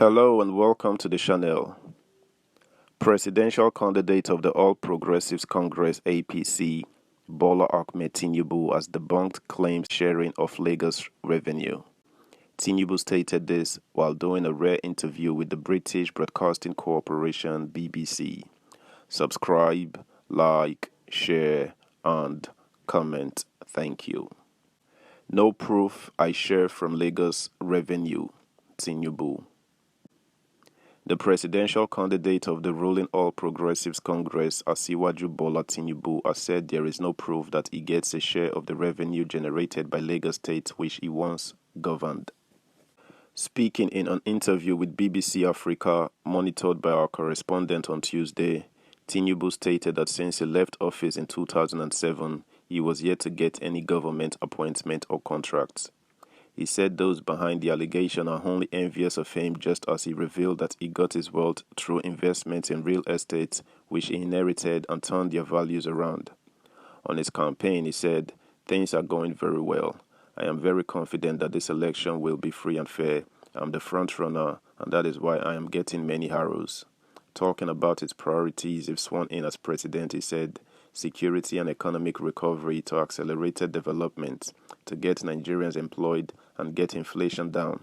Hello and welcome to the channel. Presidential candidate of the All Progressives Congress APC, Bola Ahmed Tinubu, has debunked claims sharing of Lagos revenue. Tinubu stated this while doing a rare interview with the British Broadcasting Corporation BBC. Subscribe, like, share, and comment. Thank you. No proof I share from Lagos revenue, Tinubu. The presidential candidate of the ruling All Progressives Congress, Asiwaju Bola Tinubu, has said there is no proof that he gets a share of the revenue generated by Lagos State which he once governed. Speaking in an interview with BBC Africa, monitored by our correspondent on Tuesday, Tinubu stated that since he left office in 2007, he was yet to get any government appointment or contracts. He said those behind the allegation are only envious of him, just as he revealed that he got his wealth through investments in real estate which he inherited and turned their values around. On his campaign, he said, "Things are going very well. I am very confident that this election will be free and fair. I'm the front runner, and that is why I am getting many arrows." Talking about his priorities if sworn in as president, he said, security and economic recovery to accelerated development, to get Nigerians employed and get inflation down.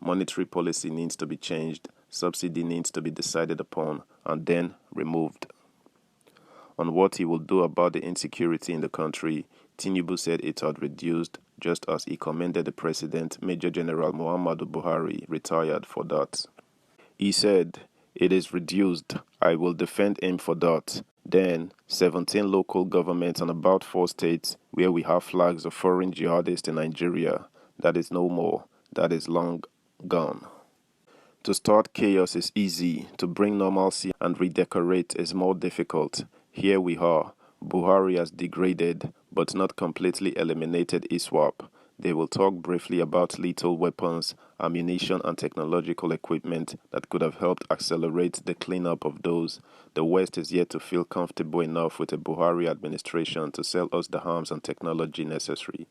Monetary policy needs to be changed, subsidy needs to be decided upon, and then removed. On what he will do about the insecurity in the country, Tinubu said it had reduced, just as he commended the president, Major General Muhammadu Buhari, retired, for that. He said, "It is reduced. I will defend him for that." Then, 17 local governments and about 4 states where we have flags of foreign jihadists in Nigeria. That is no more. That is long gone. To start chaos is easy. To bring normalcy and redecorate is more difficult. Here we are. Buhari has degraded, but not completely eliminated ISWAP. They will talk briefly about lethal weapons, ammunition and technological equipment that could have helped accelerate the cleanup of those. The West is yet to feel comfortable enough with a Buhari administration to sell us the arms and technology necessary.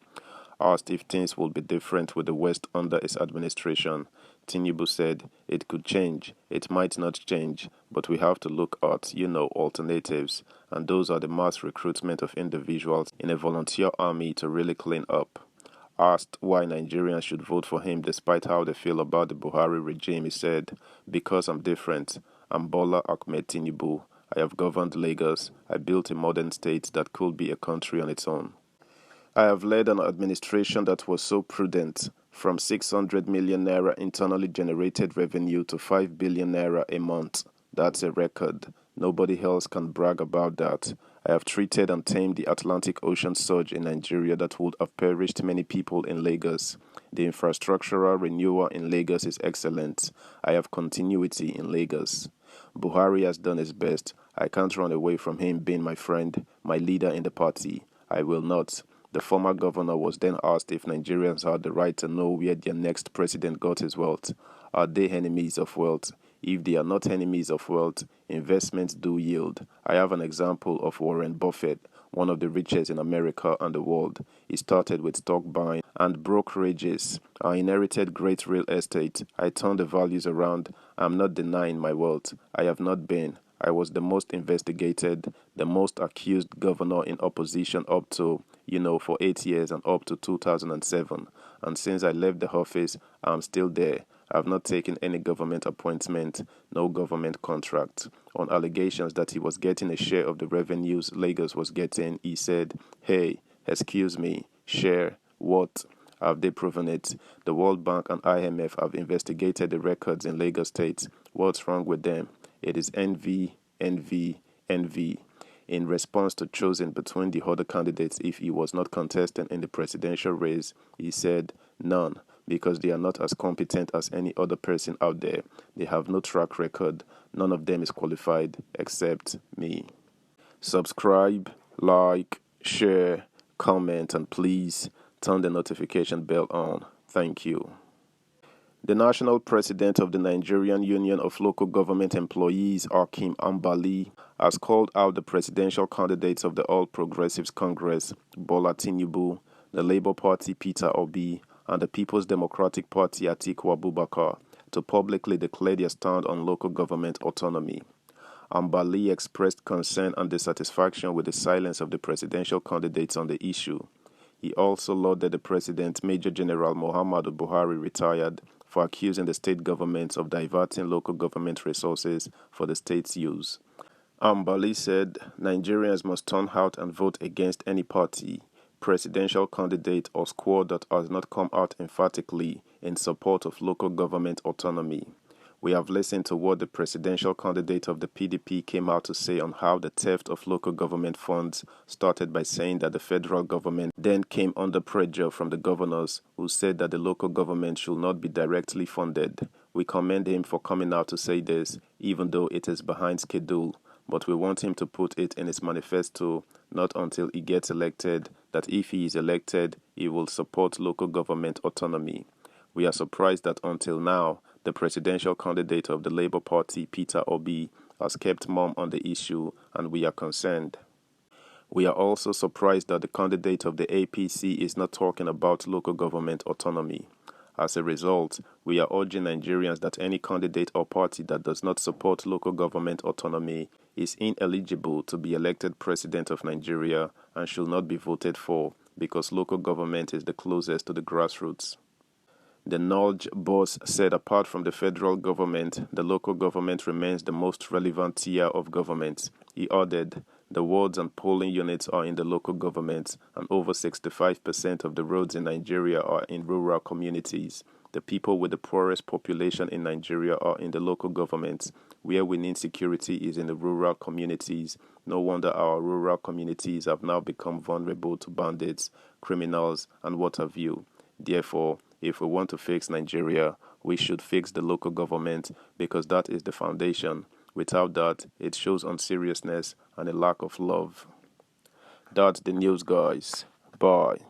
Asked if things will be different with the West under his administration, Tinubu said, "It could change, it might not change, but we have to look at, alternatives, and those are the mass recruitment of individuals in a volunteer army to really clean up." Asked why Nigerians should vote for him despite how they feel about the Buhari regime, he said, "Because I'm different. I'm Bola Ahmed Tinubu. I have governed Lagos. I built a modern state that could be a country on its own. I have led an administration that was so prudent, from 600 million naira internally generated revenue to 5 billion naira a month. That's a record. Nobody else can brag about that. I have treated and tamed the Atlantic Ocean surge in Nigeria that would have perished many people in Lagos. The infrastructural renewal in Lagos is excellent. I have continuity in Lagos. Buhari has done his best. I can't run away from him being my friend, my leader in the party. I will not." The former governor was then asked if Nigerians had the right to know where their next president got his wealth. Are they enemies of wealth? If they are not enemies of wealth, investments do yield. I have an example of Warren Buffett, one of the richest in America and the world. He started with stock buying and brokerages. I inherited great real estate. I turned the values around. I'm not denying my wealth. I have not been. I was the most investigated, the most accused governor in opposition up to, for 8 years and up to 2007. And since I left the office, I'm still there. I've not taken any government appointment, no government contract. On allegations that he was getting a share of the revenues Lagos was getting, he said, "Hey, excuse me, share what? Have they proven it? The World Bank and IMF have investigated the records in Lagos State. What's wrong with them? It is envy, envy, envy." In response to choosing between the other candidates if he was not contesting in the presidential race, he said, "None, because they are not as competent as any other person out there. They have no track record. None of them is qualified except me." Subscribe, like, share, comment, and please turn the notification bell on. Thank you. The national president of the Nigerian Union of Local Government Employees, Akim Ambali, has called out the presidential candidates of the All Progressives Congress, Bola Tinubu, the Labour Party, Peter Obi, and the People's Democratic Party, Atiku Abubakar, to publicly declare their stand on local government autonomy. Ambali expressed concern and dissatisfaction with the silence of the presidential candidates on the issue. He also lauded the President, Major General Muhammadu Buhari, retired, for accusing the state governments of diverting local government resources for the state's use. Ambali said Nigerians must turn out and vote against any party, presidential candidate, or squad that has not come out emphatically in support of local government autonomy. We have listened to what the presidential candidate of the PDP came out to say on how the theft of local government funds started by saying that the federal government then came under pressure from the governors who said that the local government should not be directly funded. We commend him for coming out to say this, even though it is behind schedule, but we want him to put it in his manifesto, not until he gets elected, that if he is elected, he will support local government autonomy. We are surprised that until now, the presidential candidate of the Labour Party, Peter Obi, has kept mum on the issue, and we are concerned. We are also surprised that the candidate of the APC is not talking about local government autonomy. As a result, we are urging Nigerians that any candidate or party that does not support local government autonomy is ineligible to be elected president of Nigeria and should not be voted for because local government is the closest to the grassroots. The Nulge boss said apart from the federal government, the local government remains the most relevant tier of government. He added, the wards and polling units are in the local government, and over 65% of the roads in Nigeria are in rural communities. The people with the poorest population in Nigeria are in the local government. Where we need security is in the rural communities. No wonder our rural communities have now become vulnerable to bandits, criminals, and what have you. Therefore, if we want to fix Nigeria, we should fix the local government because that is the foundation. Without that, it shows unseriousness and a lack of love. That's the news, guys. Bye.